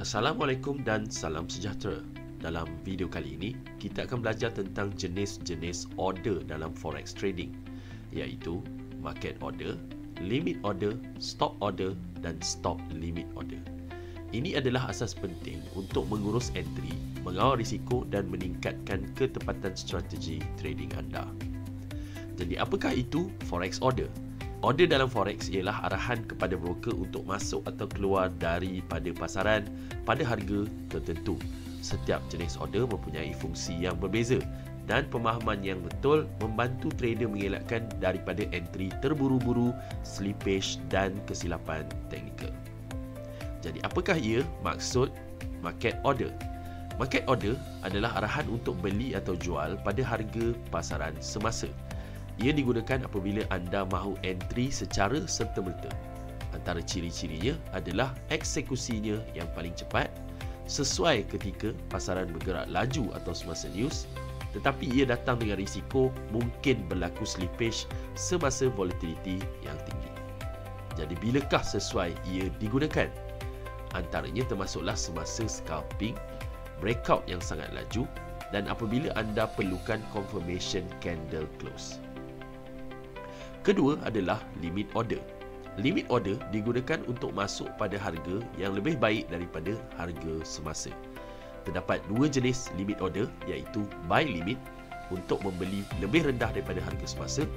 Assalamualaikum dan salam sejahtera. Dalam video kali ini, kita akan belajar tentang jenis-jenis order dalam forex trading, iaitu market order, limit order, stop order dan stop limit order. Ini adalah asas penting untuk mengurus entry, mengawal risiko dan meningkatkan ketepatan strategi trading anda. Jadi apakah itu forex order? Order dalam forex ialah arahan kepada broker untuk masuk atau keluar daripada pasaran pada harga tertentu. Setiap jenis order mempunyai fungsi yang berbeza dan pemahaman yang betul membantu trader mengelakkan daripada entry terburu-buru, slippage dan kesilapan teknikal. Jadi apakah ia maksud market order? Market order adalah arahan untuk beli atau jual pada harga pasaran semasa. Ia digunakan apabila anda mahu entry secara serta-merta. Antara ciri-cirinya adalah eksekusinya yang paling cepat, sesuai ketika pasaran bergerak laju atau semasa news, tetapi ia datang dengan risiko mungkin berlaku slippage semasa volatility yang tinggi. Jadi bilakah sesuai ia digunakan? Antaranya termasuklah semasa scalping, breakout yang sangat laju dan apabila anda perlukan confirmation candle close. Kedua adalah limit order. Limit order digunakan untuk masuk pada harga yang lebih baik daripada harga semasa. Terdapat dua jenis limit order, iaitu buy limit untuk membeli lebih rendah daripada harga semasa,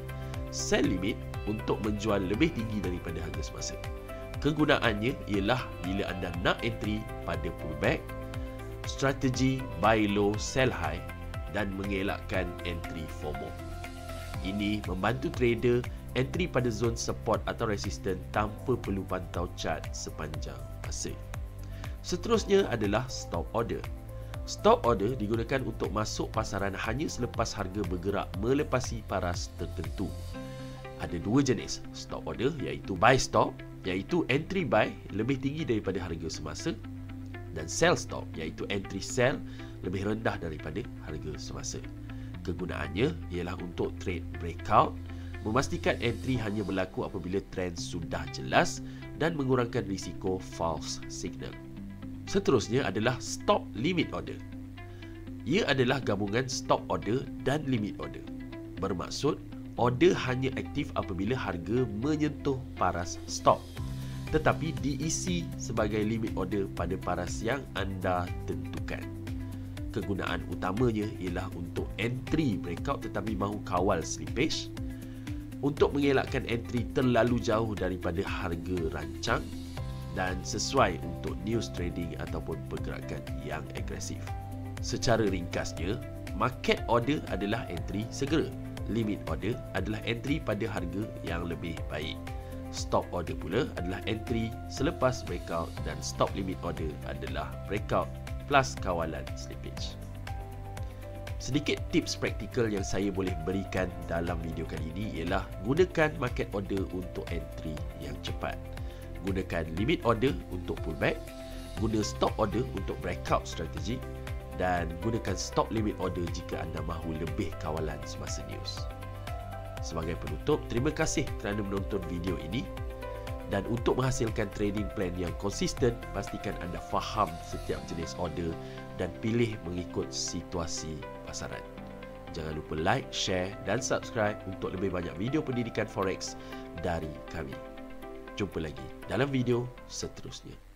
sell limit untuk menjual lebih tinggi daripada harga semasa. Kegunaannya ialah bila anda nak entry pada pullback, strategi buy low sell high dan mengelakkan entry FOMO. Ini membantu trader entry pada zon support atau resistance tanpa perlu pantau chart sepanjang masa. Seterusnya adalah stop order. Stop order digunakan untuk masuk pasaran hanya selepas harga bergerak melepasi paras tertentu. Ada dua jenis stop order, iaitu buy stop, iaitu entry buy lebih tinggi daripada harga semasa, dan sell stop, iaitu entry sell lebih rendah daripada harga semasa. Kegunaannya ialah untuk trade breakout, memastikan entry hanya berlaku apabila trend sudah jelas dan mengurangkan risiko false signal. Seterusnya adalah stop limit order. Ia adalah gabungan stop order dan limit order. Bermaksud, order hanya aktif apabila harga menyentuh paras stop, tetapi diisi sebagai limit order pada paras yang anda tentukan. Kegunaan utamanya ialah untuk entry breakout tetapi mahu kawal slippage, untuk mengelakkan entry terlalu jauh daripada harga rancang dan sesuai untuk news trading ataupun pergerakan yang agresif. Secara ringkasnya, market order adalah entry segera, limit order adalah entry pada harga yang lebih baik, stop order pula adalah entry selepas breakout dan stop limit order adalah breakout plus kawalan slippage. Sedikit tips praktikal yang saya boleh berikan dalam video kali ini ialah gunakan market order untuk entry yang cepat, gunakan limit order untuk pullback, guna stop order untuk breakout strategi dan gunakan stop limit order jika anda mahu lebih kawalan semasa news. Sebagai penutup, terima kasih kerana menonton video ini. Dan untuk menghasilkan trading plan yang konsisten, pastikan anda faham setiap jenis order dan pilih mengikut situasi pasaran. Jangan lupa like, share dan subscribe untuk lebih banyak video pendidikan forex dari kami. Jumpa lagi dalam video seterusnya.